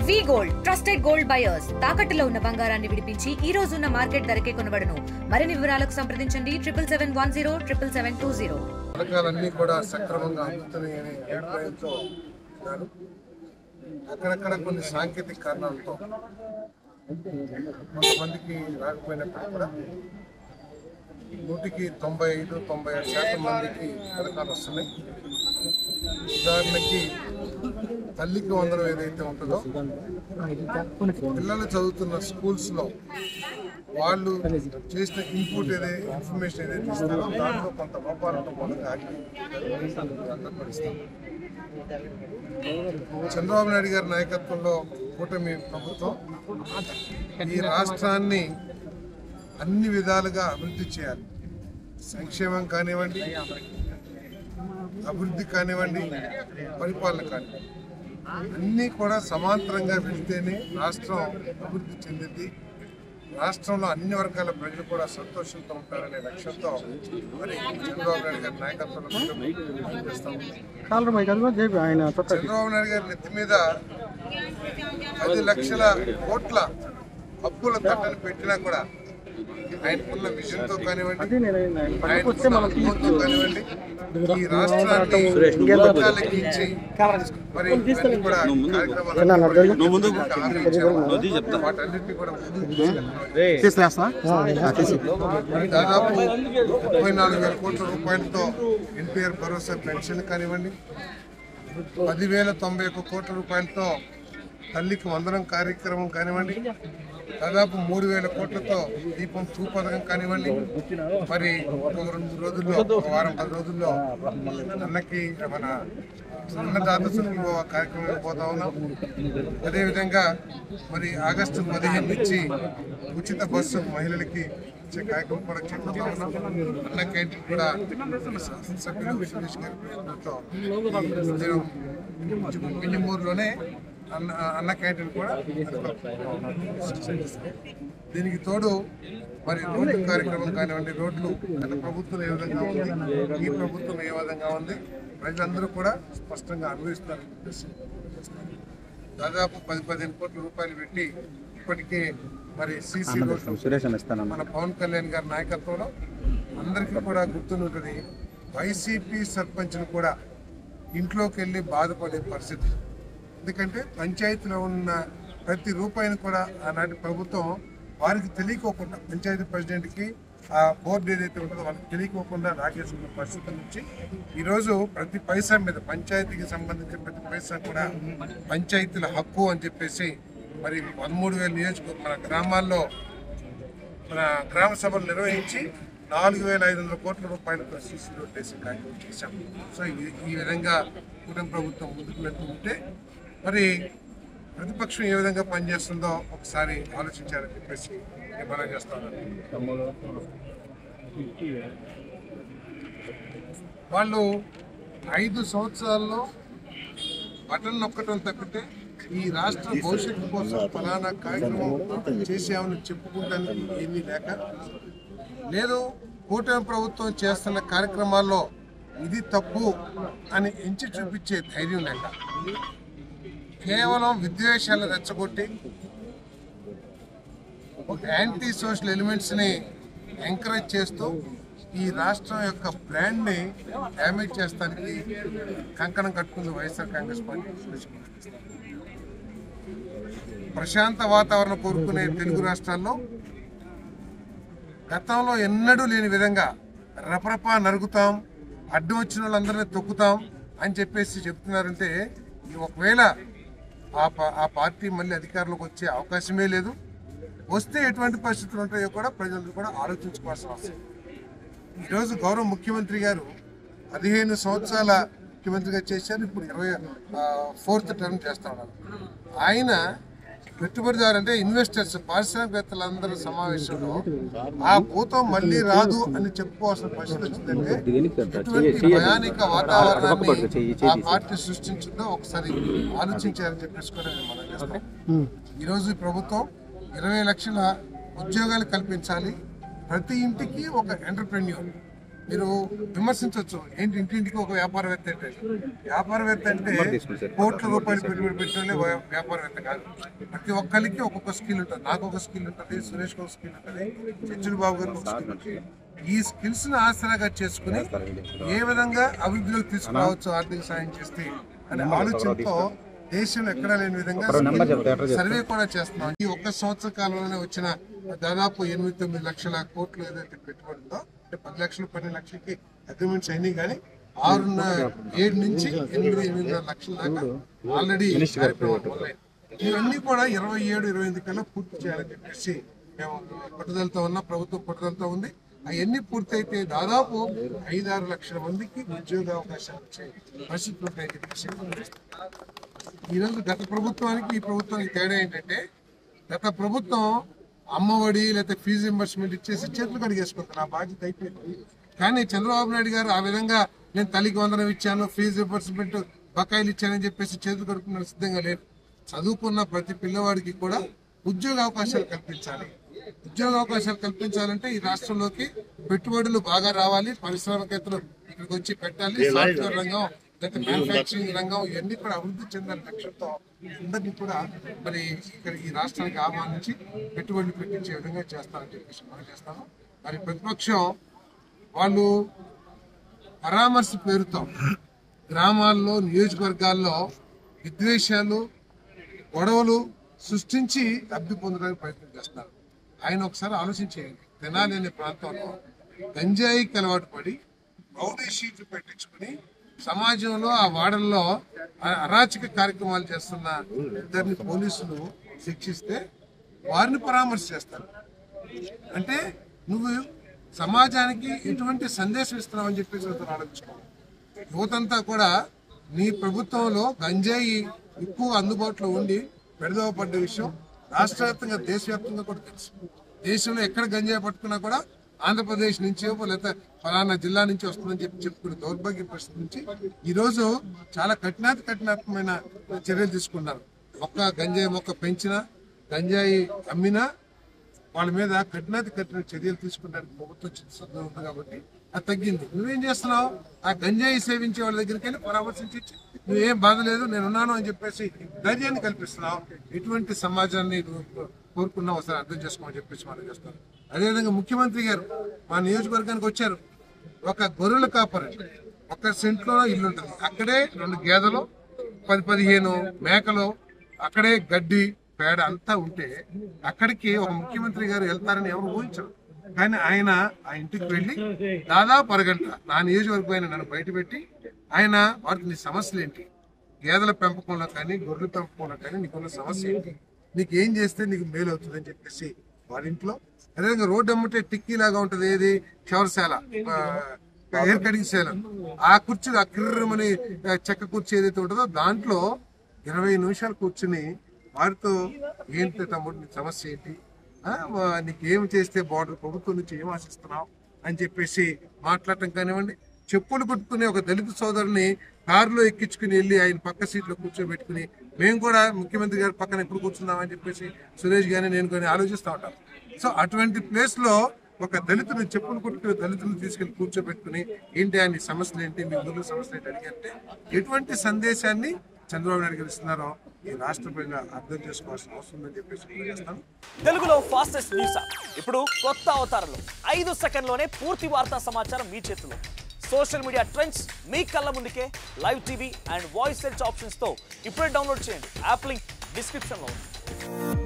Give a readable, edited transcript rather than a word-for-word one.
వి gold trusted gold buyers తాకట్టులో ఉన్న బంగారాన్ని విడిపించి ఈ రోజు ఉన్న మార్కెట్ ధరకే కొనబడును. మరిన్ని వివరాలకు సంప్రదించండి 7710 పథకాలన్నీ కూడా సక్రమంగా అందుతున్నాయని అభిప్రాయంతో అక్కడక్కడ కొన్ని సాంకేతిక కారణాలతో కొంతమందికి రాకపోయినప్పుడు కూడా 95-96% మందికి పథకాలు వస్తున్నాయి. ఉదాహరణకి తల్లికి వందనం ఏదైతే ఉంటుందో పిల్లలు చదువుతున్న స్కూల్స్లో వాళ్ళు చేసిన ఇన్పుట్ ఇన్ఫర్మేషన్ ఏదైతే ఇస్తారో దాంట్లో కొంత లోపాలతో మనకు అందపరుస్తాం. చంద్రబాబు నాయుడు గారి నాయకత్వంలో కూటమి ప్రభుత్వం ఈ రాష్ట్రాన్ని అన్ని విధాలుగా అభివృద్ధి చేయాలి. సంక్షేమం కానివ్వండి, అభివృద్ధి కానివ్వండి, పరిపాలన కానివ్వండి, అన్నీ కూడా సమాంతరంగా వెళ్తేనే రాష్ట్రం అభివృద్ధి చెందింది. రాష్ట్రంలో అన్ని వర్గాల ప్రజలు కూడా సంతోషంతో ఉంటారనే లక్ష్యంతో మరి చంద్రబాబు నాయుడు గారి నాయకత్వంలో చంద్రబాబు నాయుడు గారి నెత్తి మీద 10 లక్షల కోట్ల అప్పుల తట్టని పెట్టినా కూడా ఆయనకున్న విజన్తో కానివ్వండి, ఆయనకున్న అనుభవంతో కానివ్వండి, ఈ రాష్ట్రాన్ని ఎక్కించి మరి ఇవన్నీ కూడా వాటన్నిటినీ కూడా దాదాపు 34,000 కోట్ల రూపాయలతో ఎన్టీఆర్ భరోసా పెన్షన్ కానివ్వండి, 10,091 కోట్ల రూపాయలతో తల్లికి వందనం కార్యక్రమం కానివ్వండి, దాదాపు 3,000 కోట్లతో దీపం 2 పథకం కానివ్వండి, మరి ఒక 2 రోజుల్లో, ఒక వారం 10 రోజుల్లో అన్నకి మన అన్నదాత సుఖీభవ కార్యక్రమం పోతా ఉన్నాం. అదేవిధంగా మరి ఆగస్టు 15 నుంచి ఉచిత బస్సు మహిళలకి ఇచ్చే కార్యక్రమం కూడా చేపడతా ఉన్నాం. అన్న క్యాంటీన్ కూడా సభ్యులు సురేష్ గారి ప్రయత్నంతో మింజమూరులోనే అన్న క్యాంటీన్ కూడా దీనికి తోడు మరి రోడ్డు కార్యక్రమం కానివ్వండి, రోడ్లు గత ప్రభుత్వం ఏ విధంగా ఉంది, ఈ ప్రభుత్వం ఏ విధంగా ఉంది, ప్రజలందరూ కూడా స్పష్టంగా అనుభవిస్తారని చెప్పేసి దాదాపు 10-15 కోట్ల రూపాయలు పెట్టి ఇప్పటికే మరి సీసీ రోడ్లు మన పవన్ కళ్యాణ్ గారి నాయకత్వంలో అందరికీ కూడా గుర్తుంటుంది. వైసీపీ సర్పంచ్ను కూడా ఇంట్లోకి వెళ్ళి బాధపడే పరిస్థితి. ఎందుకంటే పంచాయతీలో ఉన్న ప్రతి రూపాయిని కూడా ఆనాటి ప్రభుత్వం వారికి తెలియకోకుండా, పంచాయతీ ప్రెసిడెంట్కి ఆ బోర్డు ఏదైతే ఉంటుందో వాళ్ళకి తెలియకోకుండా రాకేసుకున్న పరిస్థితి నుంచి ఈరోజు ప్రతి పైసా మీద, పంచాయతీకి సంబంధించిన ప్రతి పైసా కూడా పంచాయతీల హక్కు అని చెప్పేసి మరి 13,000 నియోజకవర్గం మన గ్రామాల్లో మన గ్రామ సభలు నిర్వహించి 4,500 కోట్ల రూపాయలతో సీసీ రోడ్డు వేసి కార్యక్రమం చేశాం. సో ఈ విధంగా కూటమి ప్రభుత్వం ముందుకు వెళ్తూ ఉంటే మరి ప్రతిపక్షం ఏ విధంగా పనిచేస్తుందో ఒకసారి ఆలోచించాలని చెప్పేసి నేను మనం చేస్తాను. వాళ్ళు 5 సంవత్సరాల్లో బటన్ నొక్కటం తప్పితే ఈ రాష్ట్ర భవిష్యత్తు కోసం ఫలానా కార్యక్రమం చేసామని చెప్పుకుంటానికి ఏమీ లేక, లేదు కూటమి ప్రభుత్వం చేస్తున్న కార్యక్రమాల్లో ఇది తప్పు అని ఎంచి చూపించే ధైర్యం లేక, కేవలం విద్వేషాలు రెచ్చగొట్టి ఒక యాంటీ సోషల్ ఎలిమెంట్స్ని ఎంకరేజ్ చేస్తూ ఈ రాష్ట్రం యొక్క బ్రాండ్ని డ్యామేజ్ చేస్తానికి కంకణం కట్టుకుంది వైఎస్ఆర్ కాంగ్రెస్ పార్టీ. ప్రశాంత వాతావరణం కోరుకునే తెలుగు రాష్ట్రాల్లో గతంలో ఎన్నడూ లేని విధంగా రపరపా నరుగుతాం, అడ్డం వచ్చిన వాళ్ళందరినీ తొక్కుతాం అని చెప్పేసి చెప్తున్నారంటే ఒకవేళ ఆ పార్టీ మళ్ళీ అధికారంలోకి వచ్చే అవకాశమే లేదు. వస్తే ఎటువంటి పరిస్థితులు ఉంటాయో కూడా ప్రజలు కూడా ఆలోచించుకోవాల్సిన అవసరం. ఈరోజు గౌరవ ముఖ్యమంత్రి గారు 15 సంవత్సరాల ముఖ్యమంత్రిగా చేశారు. ఇప్పుడు 24th టర్మ్ చేస్తా ఉన్నారు. ఆయన పెట్టుబడిదారు అంటే ఇన్వెస్టర్స్, పారిశ్రామికవేత్తలందరూ సమావేశంలో ఆ భూతం మళ్ళీ రాదు అని చెప్పుకోవాల్సిన పరిస్థితి వచ్చిందంటే ఎటువంటి భయానిక వాతావరణాన్ని ఆ పార్టీ సృష్టించిందో ఒకసారి ఆలోచించారని చెప్పేసి కూడా మేము మనం చేస్తాం. ఈరోజు ప్రభుత్వం 20 లక్షల ఉద్యోగాలు కల్పించాలి, ప్రతి ఇంటికి ఒక ఎంటర్ప్రెన్యూర్, మీరు విమర్శించవచ్చు, ఏంటి ఇంటింటికి ఒక వ్యాపారవేత్త అంటే. వ్యాపారవేత్త అంటే కోట్ల రూపాయలు పెట్టుబడి పెట్టే వ్యాపారవేత్త కాదు. ప్రతి ఒక్కరికి ఒక్కొక్క స్కిల్ ఉంటుంది. నాకు ఒక స్కిల్ ఉంటుంది, సురేష్కి ఒక స్కిల్ ఉంటుంది, చెంచులు బాబు గారికి ఒక స్కిల్ ఉంటుంది. ఈ స్కిల్స్ ను ఆసరాగా చేసుకుని ఏ విధంగా అభివృద్ధిలోకి తీసుకురావచ్చు ఆర్థిక సాయం చేస్తే అనే ఆలోచనతో దేశంలో ఎక్కడా లేని విధంగా సర్వే కూడా చేస్తున్నాం. ఈ ఒక్క సంవత్సర కాలంలోనే వచ్చిన దాదాపు 8-9 లక్షల కోట్లు ఏదైతే పెట్టుబడి ఉందో, అంటే 10 లక్షలు 12 లక్షలకి అగ్రిమెంట్స్ అయినాయి, కానీ 7 నుంచి 8 లక్షల దాకా ఆల్రెడీ కార్యక్రమాలు ఉన్నాయి. ఇవన్నీ కూడా 27-28 కల్లా పూర్తి చేయాలని చెప్పేసి మేము పట్టుదలతో ఉన్నాం, ప్రభుత్వం పట్టుదలతో ఉంది. అవన్నీ పూర్తయితే దాదాపు 5-6 లక్షల మందికి ఉద్యోగ అవకాశాలు వచ్చే పరిస్థితులు ఉంటాయని చెప్పేసి ఈరోజు గత ప్రభుత్వానికి ఈ ప్రభుత్వానికి తేడా ఏంటంటే, గత ప్రభుత్వం అమ్మఒడి లేకపోతే ఫీజు రింబర్స్మెంట్ ఇచ్చేసి చేతులు కడిగేసుకుంటారు, ఆ బాధ్యత అయిపోయింది. కానీ చంద్రబాబు నాయుడు గారు ఆ విధంగా నేను తల్లికి వందనం ఇచ్చాను, ఫీజు రింబర్స్మెంట్ బకాయిలు ఇచ్చానని చెప్పేసి చేతులు కడుక్కున్న సిద్ధంగా లేదు. చదువుకున్న ప్రతి పిల్లవాడికి కూడా ఉద్యోగ అవకాశాలు కల్పించాలి. ఉద్యోగ అవకాశాలు కల్పించాలంటే ఈ రాష్ట్రంలోకి పెట్టుబడులు బాగా రావాలి, పారిశ్రామికవేత్తలు ఇక్కడికి వచ్చి పెట్టాలి, సాఫ్ట్వేర్ రంగం లేకపోతే మ్యానుఫ్యాక్చరింగ్ రంగం ఇవన్నీ కూడా అభివృద్ధి చెందాలి లక్ష్యంతో అందరినీ కూడా మరి ఇక్కడ ఈ రాష్ట్రానికి ఆహ్వానించి పెట్టుబడులు పెట్టించే విధంగా చేస్తామని చెప్పేసి మనం చేస్తాము. మరి ప్రతిపక్షం వాళ్ళు పరామర్శ పేరుతో గ్రామాల్లో నియోజకవర్గాల్లో విద్వేషాలు గొడవలు సృష్టించి లబ్ధి పొందడానికి ప్రయత్నం చేస్తారు. ఆయన ఒకసారి ఆలోచించేయండి, తెనాలి అనే ప్రాంతంలో గంజాయికి అలవాటు పడి రౌడీ షీట్లు పెట్టించుకుని సమాజంలో ఆ వాడల్లో అరాచక కార్యక్రమాలు చేస్తున్న ఇద్దరిని పోలీసులు శిక్షిస్తే వారిని పరామర్శ చేస్తారు. అంటే నువ్వు సమాజానికి ఎటువంటి సందేశం ఇస్తున్నావు అని చెప్పేసి ఆలోచించుకోవాలి. యువతంతా కూడా నీ ప్రభుత్వంలో గంజాయి ఎక్కువ అందుబాటులో ఉండి పెడదవ పడ్డ విషయం రాష్ట్ర వ్యాప్తంగా దేశవ్యాప్తంగా కూడా తెలుసు. దేశంలో ఎక్కడ గంజాయి పట్టుకున్నా కూడా ఆంధ్రప్రదేశ్ నుంచి లేకపోతే ఫలానా జిల్లా నుంచి వస్తుందని చెప్పుకునే దౌర్భాగ్య పరిస్థితి నుంచి ఈరోజు చాలా కఠినాత్మకమైన చర్యలు తీసుకున్నారు. గంజాయి మొక్క పెంచినా గంజాయి అమ్మినా వాళ్ళ మీద కఠిన చర్యలు తీసుకుంటానికి ప్రభుత్వం చిత్తశుద్ధి ఉంది కాబట్టి అది తగ్గింది. నువ్వేం చేస్తున్నావు? ఆ గంజాయి సేవించే వాళ్ళ దగ్గరికి వెళ్ళి పరామర్శించి నువ్వేం బాధ లేదు నేనున్నాను అని చెప్పేసి ధైర్యాన్ని కల్పిస్తున్నావు. ఎటువంటి సమాజాన్ని కోరుకున్నావు ఒకసారి అర్థం చేసుకోమని చెప్పేసి మనం చేస్తాం. అదేవిధంగా ముఖ్యమంత్రి గారు మా నియోజకవర్గానికి వచ్చారు. ఒక గొర్రెల కాపరి 1 సెంట్లో ఇల్లు ఉంటుంది, అక్కడే 2 గేదెలు 10-15 మేకలు, అక్కడే గడ్డి పేడ అంతా ఉంటే అక్కడికి ఒక ముఖ్యమంత్రి గారు వెళ్తారని ఎవరు ఊహించరు. కానీ ఆయన ఆ ఇంటికి వెళ్ళి దాదాపు అరగంట నా నియోజకవర్గం ఆయన నన్ను బయట పెట్టి ఆయన వారికి నీ సమస్యలు ఏంటి, గేదెల పెంపకంలో కానీ గొర్రెల పెంపకంలో కానీ నీకున్న సమస్య ఏంటి, నీకు ఏం చేస్తే నీకు మేలు అవుతుంది అని చెప్పేసి వారి ఇంట్లో. అదేవిధంగా రోడ్డు అమ్ముంటే టిక్కీ లాగా ఉంటది, ఏది క్షవరశాల హెయిర్ కటింగ్ శాల, ఆ కుర్చీలు ఆ కిర్రమని చెక్క కుర్చీ ఏదైతే ఉంటుందో దాంట్లో 20 నిమిషాలు కూర్చుని వారితో ఏంటి తమ్ముడు నీ సమస్య ఏంటి, నీకేం చేస్తే బార్డర్ ప్రభుత్వం నుంచి ఏం ఆశిస్తున్నావు అని చెప్పేసి మాట్లాడటం కానివ్వండి. చెప్పులు కుట్టుకునే ఒక దళిత సోదరుని కారులో ఎక్కించుకుని వెళ్ళి ఆయన పక్క సీట్లో కూర్చోబెట్టుకుని మేము కూడా ముఖ్యమంత్రి గారి పక్కన ఎప్పుడు కూర్చున్నామని చెప్పేసి సురేష్ గారిని నేను కానీ ఆలోచిస్తూ ఉంటాను. సో అటువంటి ప్లేస్ లో ఒక దళితుని చెప్పులు కుట్టుకునే దళితులను తీసుకెళ్లి కూర్చోబెట్టుకుని ఏంటి ఆయన సమస్యలు ఏంటి, మీ ఊళ్ళో సమస్యలు ఏంటి అడిగంటే ఎటువంటి సందేశాన్ని చంద్రబాబు నాయుడు గారు ఇస్తున్నారో ఈ రాష్ట్ర ప్రజలు అర్థం చేసుకోవాల్సిన అవసరం ఉందని చెప్పేసి చేస్తాను. తెలుగులో ఫాస్టెస్ట్ న్యూస్ ఇప్పుడు కొత్త అవతారంలో 5 సెకండ్లోనే పూర్తి వార్తా సమాచారం మీ చేతిలో. సోషల్ మీడియా ట్రెండ్స్ మీ కళ్ళ ముందుకే live TV and voice search options తో ఇప్పుడే డౌన్లోడ్ చేయండి. యాప్ లింక్ డిస్క్రిప్షన్ లో ఉంది.